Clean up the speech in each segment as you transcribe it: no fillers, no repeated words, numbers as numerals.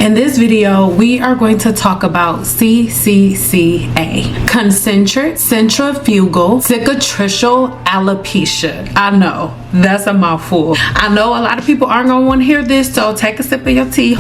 In this video, we are going to talk about CCCA, concentric centrifugal cicatricial alopecia. I know, that's a mouthful. I know a lot of people aren't going to want to hear this, so take a sip of your tea.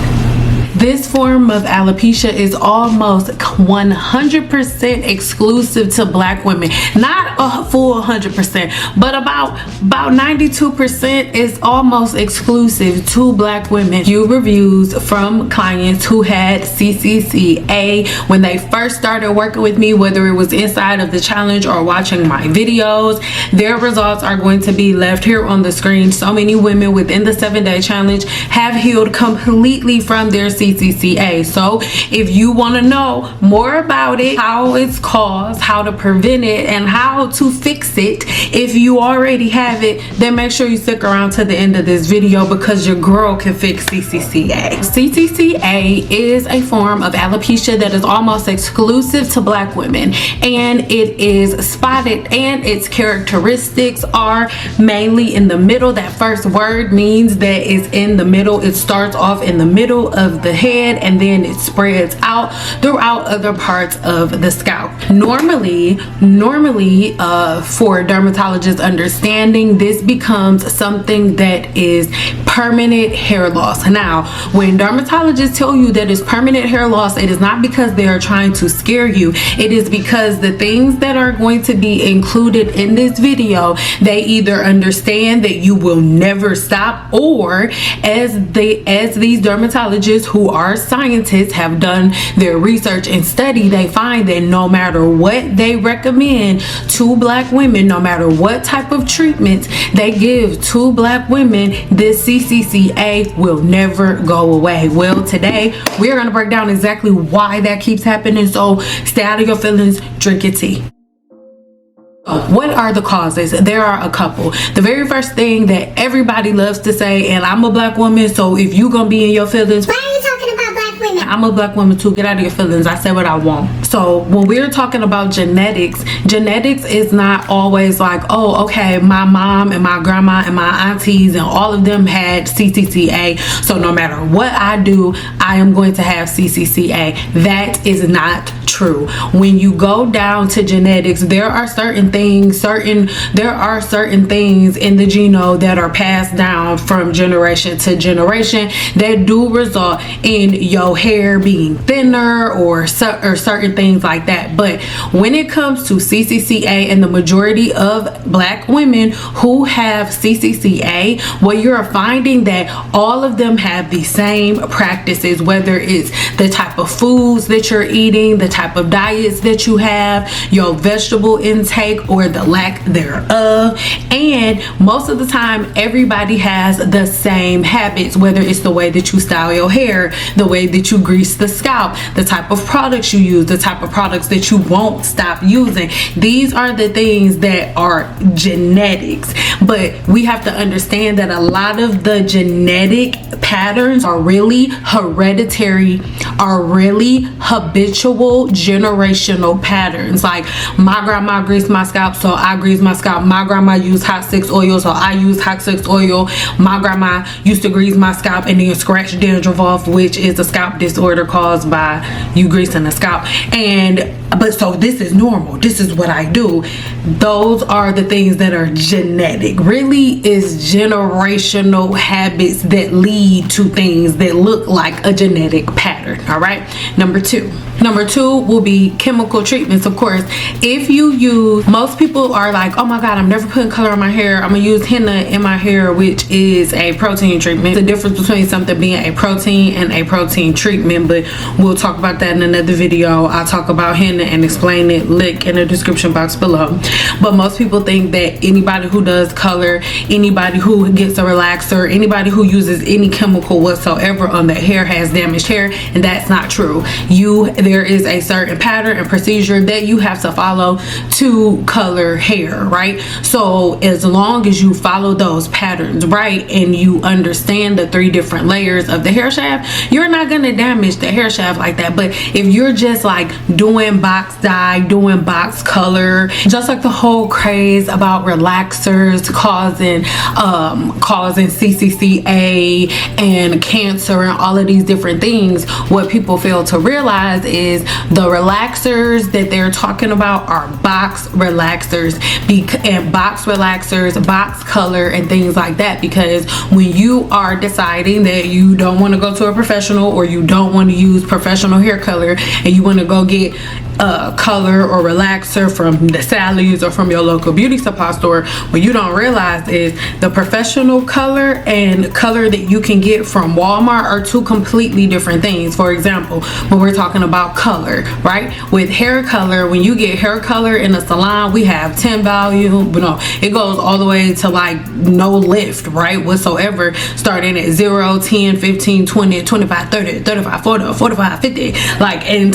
This form of alopecia is almost 100% exclusive to Black women. Not a full 100%, but about 92% is almost exclusive to Black women. Few reviews from clients who had CCCA when they first started working with me, whether it was inside of the challenge or watching my videos. Their results are going to be left here on the screen. So many women within the 7-day challenge have healed completely from their CCCA. So if you want to know more about it, how it's caused, how to prevent it, and how to fix it if you already have it, then make sure you stick around to the end of this video, because your girl can fix CCCA. CCCA is a form of alopecia that is almost exclusive to Black women, and it is spotted, and its characteristics are mainly in the middle. That first word means that it's in the middle. It starts off in the middle of the head and then it spreads out throughout other parts of the scalp. Normally for dermatologists understanding, this becomes something that is permanent hair loss. Now, when dermatologists tell you that it's permanent hair loss, it is not because they are trying to scare you. It is because the things that are going to be included in this video, they either understand that you will never stop, or as these dermatologists who are scientists have done their research and study, they find that no matter what they recommend to Black women, no matter what type of treatments they give to Black women, this CCCA will never go away. Well, today we're going to break down exactly why that keeps happening. So stay out of your feelings, drink your tea. What are the causes? There are a couple. The very first thing that everybody loves to say, and I'm a Black woman, so if you gonna be in your feelings, I'm a Black woman too, get out of your feelings. I say what I want. So when we're talking about genetics is not always like, oh, okay, my mom and my grandma and my aunties and all of them had CCCA, so no matter what I do, I am going to have CCCA. That is not true. When you go down to genetics, there are certain things in the genome that are passed down from generation to generation that do result in your hair being thinner or certain things like that. But when it comes to CCCA and the majority of Black women who have CCCA, what you're finding that all of them have the same practices, whether it's the type of foods that you're eating, the type of diets that you have, your vegetable intake or the lack thereof, and most of the time everybody has the same habits, whether it's the way that you style your hair, the way that you grease the scalp, the type of products you use, the type of products that you won't stop using. These are the things that are genetics. But we have to understand that a lot of the genetic patterns are really hereditary, are really habitual generational patterns. Like my grandma greased my scalp, so I grease my scalp. My grandma used hot 6 oil, so I use hot 6 oil. My grandma used to grease my scalp and then scratch dandruff off, which is a scalp disorder caused by you greasing the scalp. But so this is normal, this is what I do. Those are the things that are genetic. Really is generational habits that lead to things that look like a genetic pattern. All right, number two will be chemical treatments. Of course, if you use, most people are like, oh my god, I'm never putting color on my hair, I'm gonna use henna in my hair, which is a protein treatment. The difference between something being a protein and a protein treatment, but we'll talk about that in another video. I'll talk about henna and explain it, link in the description box below. But most people think that anybody who does color, anybody who gets a relaxer, anybody who uses any chemical whatsoever on their hair has damaged hair, and that's not true. There is a certain pattern and procedure that you have to follow to color hair, right? So as long as you follow those patterns, right, and you understand the 3 different layers of the hair shaft, you're not going to damage the hair shaft like that. But if you're just like doing by box dye, doing box color, just like the whole craze about relaxers causing CCCA and cancer and all of these different things. What people fail to realize is the relaxers that they're talking about are box relaxers, and box color and things like that, because when you are deciding that you don't want to go to a professional, or you don't want to use professional hair color, and you want to go get color or relaxer from the Sally's or from your local beauty supply store, what you don't realize is the professional color and color that you can get from Walmart are two completely different things. For example, when we're talking about color, right, with hair color, when you get hair color in a salon, we have 10 volume, but no, it goes all the way to like no lift, right, whatsoever, starting at 0, 10, 15, 20, 25, 30, 35, 40, 45, 50, like, and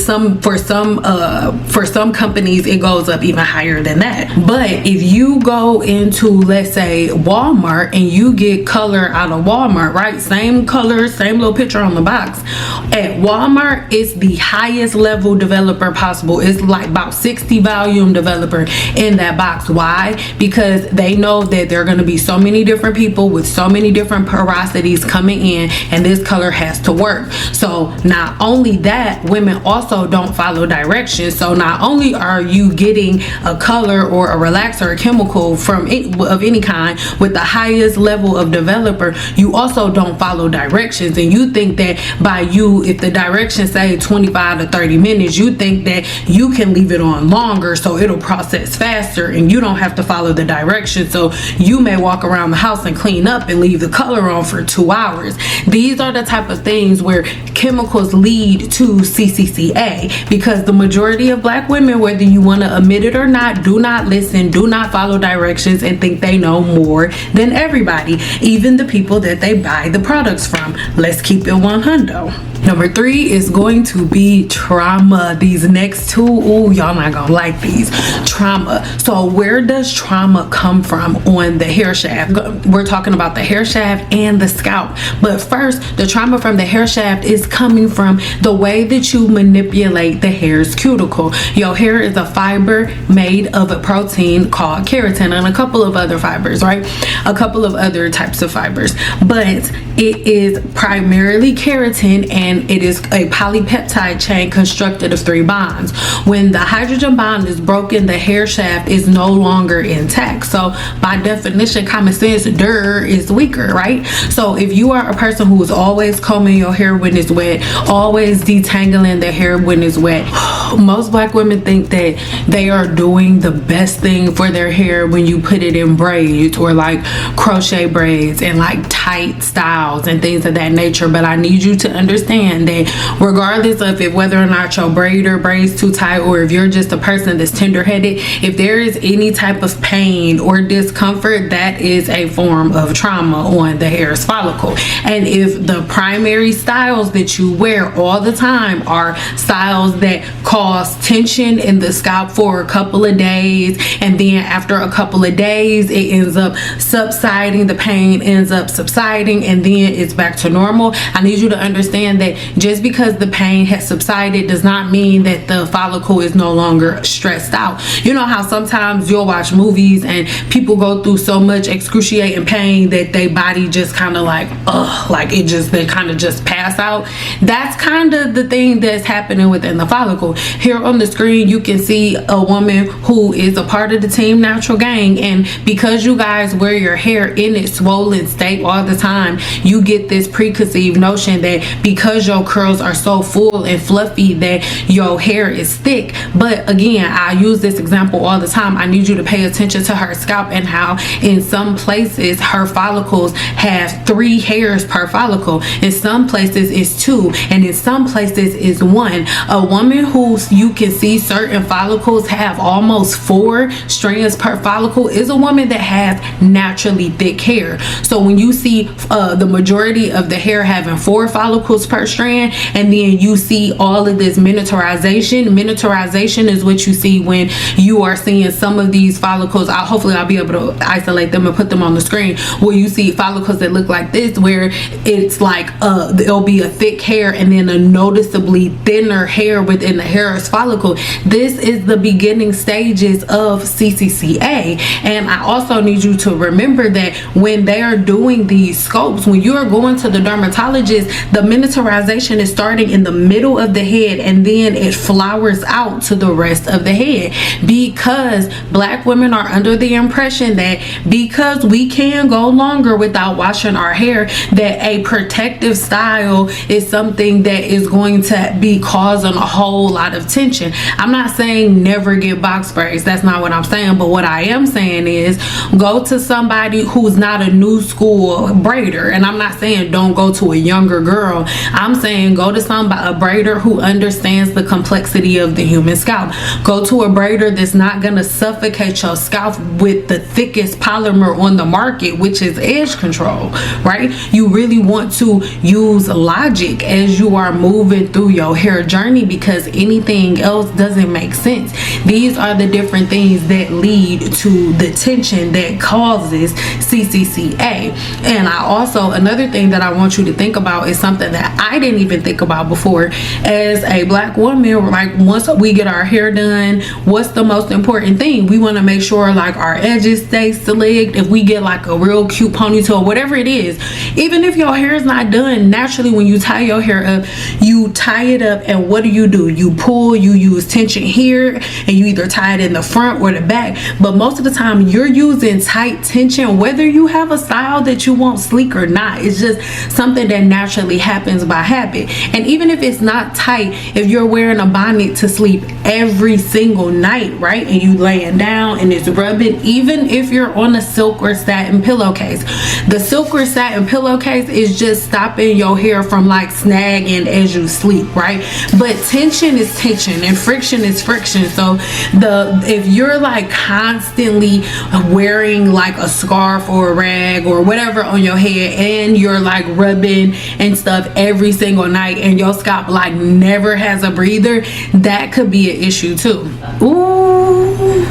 for some companies it goes up even higher than that. But if you go into, let's say, Walmart, and you get color out of Walmart, right, same color, same little picture on the box, at Walmart it's the highest level developer possible. It's like about 60 volume developer in that box. Why? Because they know that there are going to be so many different people with so many different porosities coming in, and this color has to work. So not only that, women also don't follow directions. So not only are you getting a color or a relaxer or a chemical from of any kind with the highest level of developer, you also don't follow directions. And you think that by you, if the directions say 25 to 30 minutes, you think that you can leave it on longer so it'll process faster, and you don't have to follow the directions. So you may walk around the house and clean up and leave the color on for 2 hours. These are the type of things where chemicals lead to CCCA, because the majority of black women, whether you want to admit it or not, do not listen, do not follow directions, and think they know more than everybody, even the people that they buy the products from. Let's keep it 100. Number 3 is going to be trauma. These next two, ooh, y'all not gonna like these. Trauma. So where does trauma come from on the hair shaft? We're talking about the hair shaft and the scalp. But first, the trauma from the hair shaft is coming from the way that you manipulate the hair's cuticle. Your hair is a fiber made of a protein called keratin, and a couple of other fibers, right? A couple of other types of fibers. But it is primarily keratin, and it is a polypeptide chain constructed of 3 bonds. When the hydrogen bond is broken, the hair shaft is no longer intact. So by definition, common sense, is weaker, right? So if you are a person who is always combing your hair when it's wet, always detangling the hair when it's wet, most black women think that they are doing the best thing for their hair when you put it in braids, or like crochet braids and like tight styles and things of that nature. But I need you to understand that regardless of whether or not your braid or braids too tight, or if you're just a person that's tender-headed, if there is any type of pain or discomfort, that is a form of trauma on the hair's follicle. And if the primary styles that you wear all the time are styles that cause tension in the scalp for a couple of days, and then after a couple of days it ends up subsiding, the pain ends up subsiding, and then it's back to normal, I need you to understand that just because the pain has subsided does not mean that the follicle is no longer stressed out. You know how sometimes you'll watch movies and people go through so much excruciating pain that their body just kind of like they kind of just pass out? That's kind of the thing that's happening within the follicle. Here on the screen you can see a woman who is a part of the Team Natural gang, and because you guys wear your hair in its swollen state all the time, you get this preconceived notion that because your curls are so full and fluffy that your hair is thick. But again, I use this example all the time. I need you to pay attention to her scalp and how in some places her follicles have 3 hairs per follicle, in some places it's 2, and in some places it's 1. A woman who you can see certain follicles have almost 4 strands per follicle is a woman that has naturally thick hair. So when you see the majority of the hair having 4 follicles per part strand, and then you see all of this miniaturization. Miniaturization is what you see when you are seeing some of these follicles. Hopefully I'll be able to isolate them and put them on the screen, where you see follicles that look like this, where it's like there'll be a thick hair and then a noticeably thinner hair within the hair's follicle. This is the beginning stages of CCCA. And I also need you to remember that when they are doing these scopes, when you are going to the dermatologist, the miniaturization is starting in the middle of the head and then it flowers out to the rest of the head, because black women are under the impression that because we can go longer without washing our hair, that a protective style is something that is going to be causing a whole lot of tension. I'm not saying never get box braids, that's not what I'm saying, but what I am saying is go to somebody who's not a new school braider. And I'm not saying don't go to a younger girl, I'm saying go to a braider who understands the complexity of the human scalp. Go to a braider that's not going to suffocate your scalp with the thickest polymer on the market, which is edge control, right? You really want to use logic as you are moving through your hair journey, because anything else doesn't make sense. These are the different things that lead to the tension that causes CCCA. And another thing that I want you to think about is something that I didn't even think about before. As a black woman, like once we get our hair done, what's the most important thing? We want to make sure like our edges stay slicked. If we get like a real cute ponytail, whatever it is, even if your hair is not done naturally, when you tie your hair up, you tie it up, and what do? You pull, you use tension here, and you either tie it in the front or the back. But most of the time you're using tight tension, whether you have a style that you want sleek or not. It's just something that naturally happens by habit. And even if it's not tight, if you're wearing a bonnet to sleep every single night, right, and you laying down and it's rubbing, even if you're on a silk or satin pillowcase, the silk or satin pillowcase is just stopping your hair from like snagging as you sleep, right? But tension is tension and friction is friction. So if you're like constantly wearing like a scarf or a rag or whatever on your head, and you're like rubbing and stuff every single night, and your scalp like never has a breather, that could be an issue too. Ooh.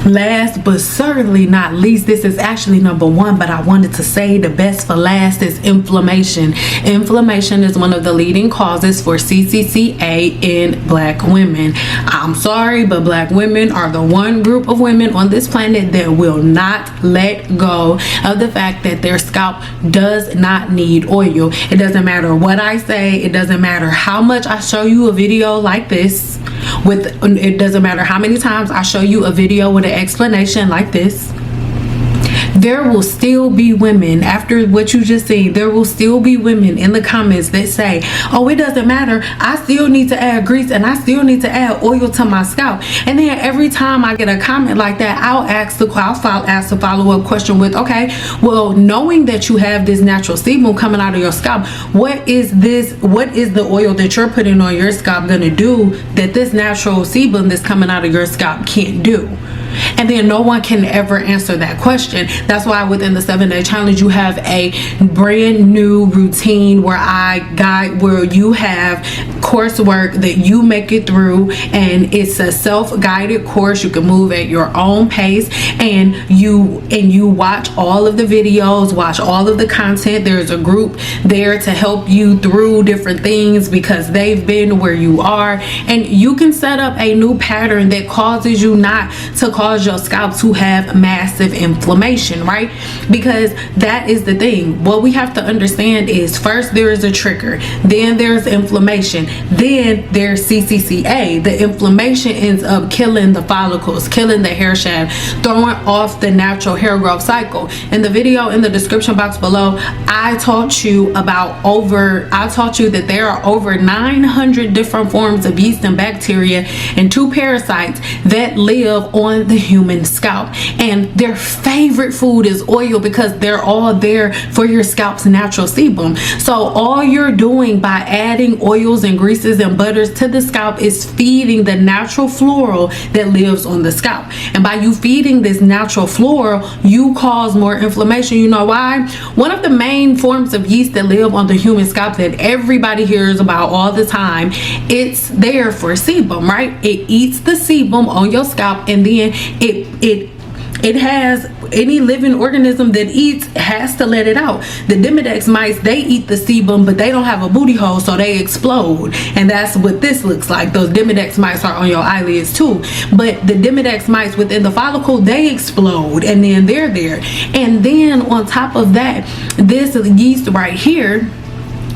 Last but certainly not least, this is actually number one, but I wanted to say the best for last, is inflammation. Inflammation is one of the leading causes for CCCA in black women. I'm sorry, but black women are the one group of women on this planet that will not let go of the fact that their scalp does not need oil. It doesn't matter what I say, it doesn't matter how much I show you a video like this, it doesn't matter how many times I show you a video with an explanation like this. There will still be women, after what you just seen, there will still be women in the comments that say, oh, it doesn't matter, I still need to add grease and I still need to add oil to my scalp. And then every time I get a comment like that, I'll ask a follow-up question with, okay, well, knowing that you have this natural sebum coming out of your scalp, what is the oil that you're putting on your scalp gonna do that this natural sebum that's coming out of your scalp can't do? And then no one can ever answer that question. That's why within the 7-day challenge you have a brand new routine where where you have coursework that you make it through, and it's a self-guided course. You can move at your own pace, and you watch all of the videos, watch all of the content. There's a group there to help you through different things because they've been where you are, and you can set up a new pattern that causes you not to cause your scalp to have massive inflammation, right? Because that is the thing. What we have to understand is, first there is a trigger, then there's inflammation, then there's CCCA. The inflammation ends up killing the follicles, killing the hair shaft, throwing off the natural hair growth cycle. In the video in the description box below, I taught you that there are over 900 different forms of yeast and bacteria and 2 parasites that live on the human scalp, and their favorite food is oil because they're all there for your scalp's natural sebum. So all you're doing by adding oils and greases and butters to the scalp is feeding the natural floral that lives on the scalp. And by you feeding this natural floral, you cause more inflammation. You know why? One of the main forms of yeast that live on the human scalp that everybody hears about all the time, it's there for sebum, right? It eats the sebum on your scalp, and then it has, any living organism that eats has to let it out. The Demodex mites, they eat the sebum, but they don't have a booty hole, so they explode. And that's what this looks like. Those Demodex mites are on your eyelids too. But the Demodex mites within the follicle, they explode, and then they're there. And then on top of that, this yeast right here,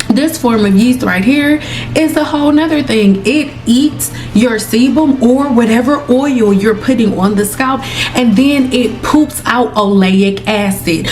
this form of yeast right here is a whole nother thing. It eats your sebum or whatever oil you're putting on the scalp, and then it poops out oleic acid.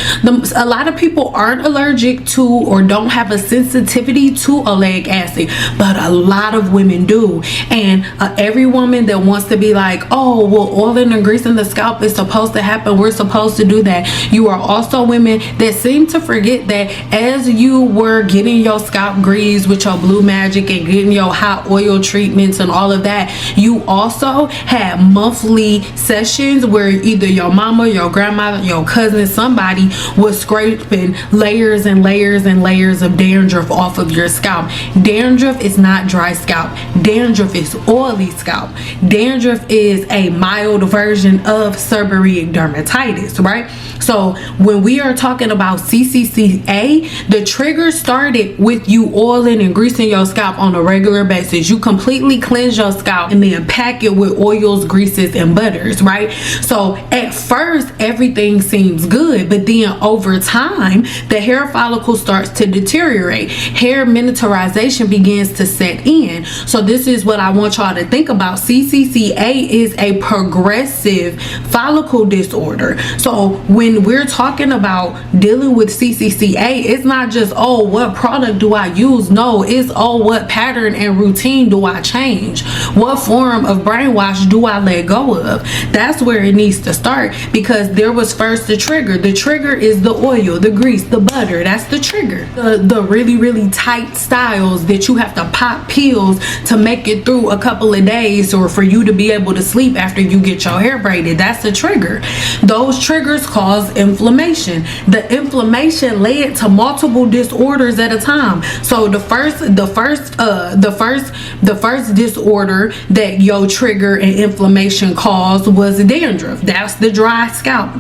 A lot of people aren't allergic to or don't have a sensitivity to oleic acid, but a lot of women do. And every woman that wants to be like, oh, well, oiling and greasing the scalp is supposed to happen, we're supposed to do that. You are also women that seem to forget that as you were getting your scalp grease with your blue magic and getting your hot oil treatments and all of that, you also had monthly sessions where either your mama, your grandmother, your cousin, somebody was scraping layers and layers and layers of dandruff off of your scalp. Dandruff is not dry scalp. Dandruff is oily scalp. Dandruff is a mild version of seborrheic dermatitis, right? So when we are talking about CCCA, the trigger started with you oiling and greasing your scalp on a regular basis. You completely cleanse your scalp and then pack it with oils, greases, and butters, right? So at first everything seems good, but then over time the hair follicle starts to deteriorate. Hair miniaturization begins to set in. So this is what I want y'all to think about. CCCA is a progressive follicle disorder. So when we're talking about dealing with CCCA, it's not just, oh, what product do I use? No, it's, oh, what pattern and routine do I change? What form of brainwash do I let go of? That's where it needs to start, because there was first the trigger. The trigger is the oil, the grease, the butter. That's the trigger. The really, really tight styles that you have to pop pills to make it through a couple of days, or for you to be able to sleep after you get your hair braided. That's the trigger. Those triggers cause inflammation. The inflammation led to multiple disorders at a time. So the first disorder that your trigger and inflammation caused was dandruff. That's the dry scalp,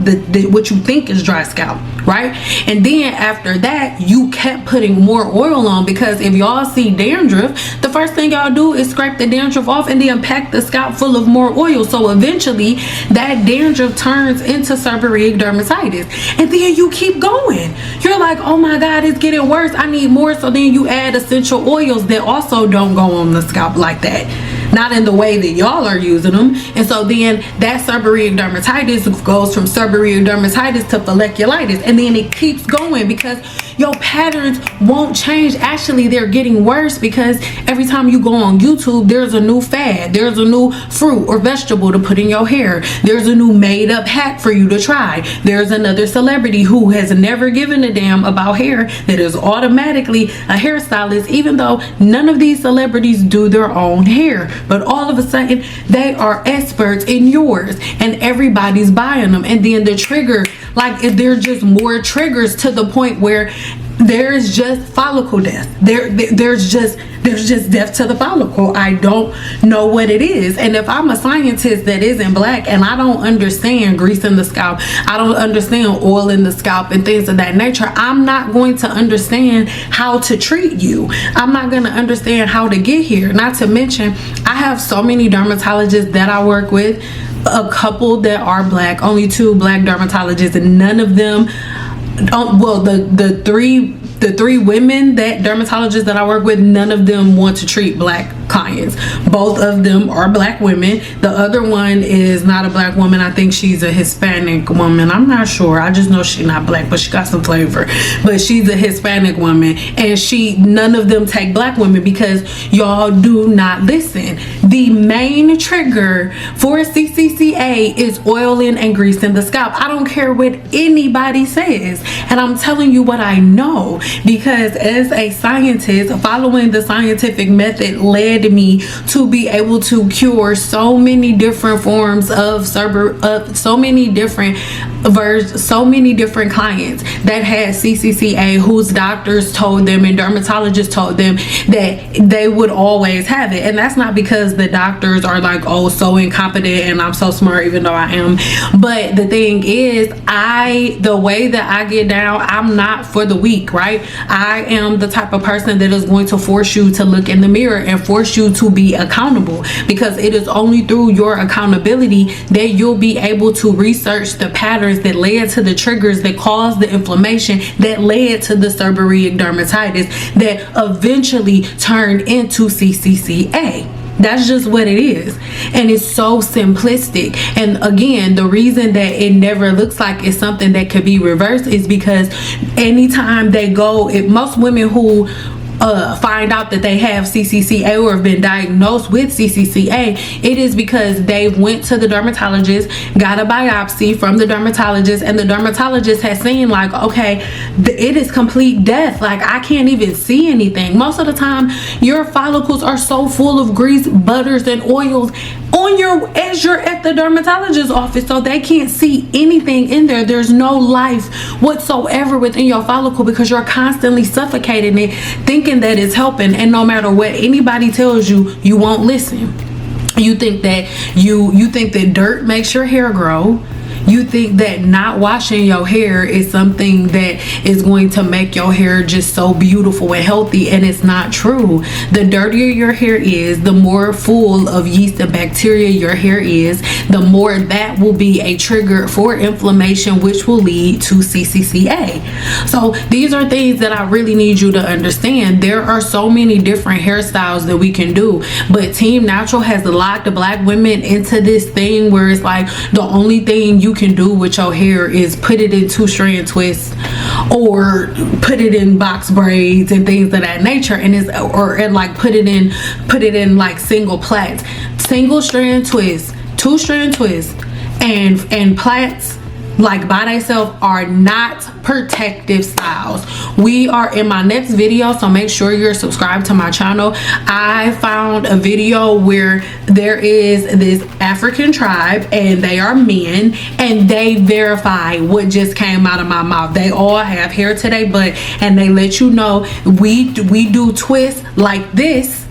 what you think is dry scalp, right? And then after that, you kept putting more oil on, because if y'all see dandruff, the first thing y'all do is scrape the dandruff off and then pack the scalp full of more oil. So eventually that dandruff turns into seborrheic dermatitis, and then you keep going. You're like, oh my God, it's getting worse, I need more. So then you add essential oils that also don't go on the scalp like that, not in the way that y'all are using them. And so then that seborrheic dermatitis goes from seborrheic dermatitis to folliculitis, and then it keeps going because your patterns won't change. Actually, they're getting worse, because every time you go on YouTube, there's a new fad, there's a new fruit or vegetable to put in your hair, there's a new made up hack for you to try, there's another celebrity who has never given a damn about hair that is automatically a hairstylist, even though none of these celebrities do their own hair, but all of a sudden they are experts in yours and everybody's buying them. And then the trigger, like, if they're just more triggers to the point where there's just follicle death. There's just death to the follicle. I don't know what it is. And if I'm a scientist that isn't black and I don't understand grease in the scalp, I don't understand oil in the scalp and things of that nature, I'm not going to understand how to treat you. I'm not going to understand how to get here. Not to mention, I have so many dermatologists that I work with, a couple that are black, only 2 black dermatologists, and none of them, well, the three women that dermatologists that I work with, none of them want to treat black clients. Both of them are black women. The other one is not a black woman. I think she's a Hispanic woman. I'm not sure. I just know she's not black, but she got some flavor. But she's a Hispanic woman, and none of them take black women because y'all do not listen. The main trigger for CCCA is oiling and greasing the scalp. I don't care what anybody says, and I'm telling you what I know, because as a scientist, following the scientific method led me to be able to cure so many different forms of so many different clients that had CCCA, whose doctors told them and dermatologists told them that they would always have it. And that's not because the doctors are like, oh, so incompetent and I'm so smart, even though I am. But the thing is, the way that I get down, I'm not for the weak, right? I am the type of person that is going to force you to look in the mirror and force you to be accountable, because it is only through your accountability that you'll be able to research the patterns that led to the triggers that caused the inflammation that led to the seborrheic dermatitis that eventually turned into CCCA. That's just what it is. And it's so simplistic. And again, the reason that it never looks like it's something that could be reversed is because anytime they go, most women who find out that they have CCCA or have been diagnosed with CCCA, it is because they went to the dermatologist, got a biopsy from the dermatologist, and the dermatologist has seen like, okay, it is complete death. Like, I can't even see anything. Most of the time, your follicles are so full of grease, butters, and oils as you're at the dermatologist's office, so they can't see anything in there. There's no life whatsoever within your follicle because you're constantly suffocating it, thinking that it's helping. And no matter what anybody tells you, you won't listen. You think that you think that dirt makes your hair grow. You think that not washing your hair is something that is going to make your hair just so beautiful and healthy, and it's not true. The dirtier your hair is, the more full of yeast and bacteria your hair is, the more that will be a trigger for inflammation, which will lead to CCCA. So these are things that I really need you to understand. There are so many different hairstyles that we can do, but Team Natural has locked the black women into this thing where it's like the only thing you can do with your hair is put it in 2-strand twists or put it in box braids and things of that nature, and put it in like single plaits. Single strand twists, 2-strand twists, and plaits like by themselves are not protective styles. We are in my next video, so make sure you're subscribed to my channel. I found a video where there is this African tribe and they are men, and they verify what just came out of my mouth. They all have hair to their butt, and they let you know we do twists like this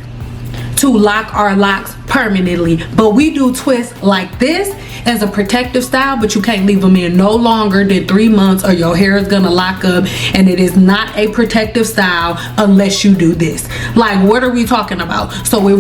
to lock our locks permanently, but we do twists like this as a protective style, but you can't leave them in no longer than 3 months or your hair is gonna lock up, and it is not a protective style unless you do this. Like, what are we talking about? So if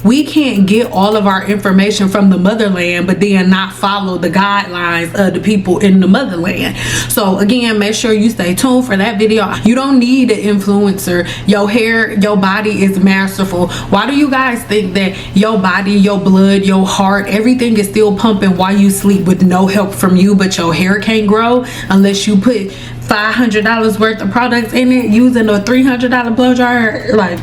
we can't get all of our information from the motherland, but then not follow the guidelines of the people in the motherland. So again, make sure you stay tuned for that video. You don't need an influencer. Your hair, your body is masterful. Why do you guys think that your body, your blood, your heart, everything is still pumping while you sleep with no help from you, but your hair can't grow unless you put $500 worth of products in it using a $300 blow dryer? Like,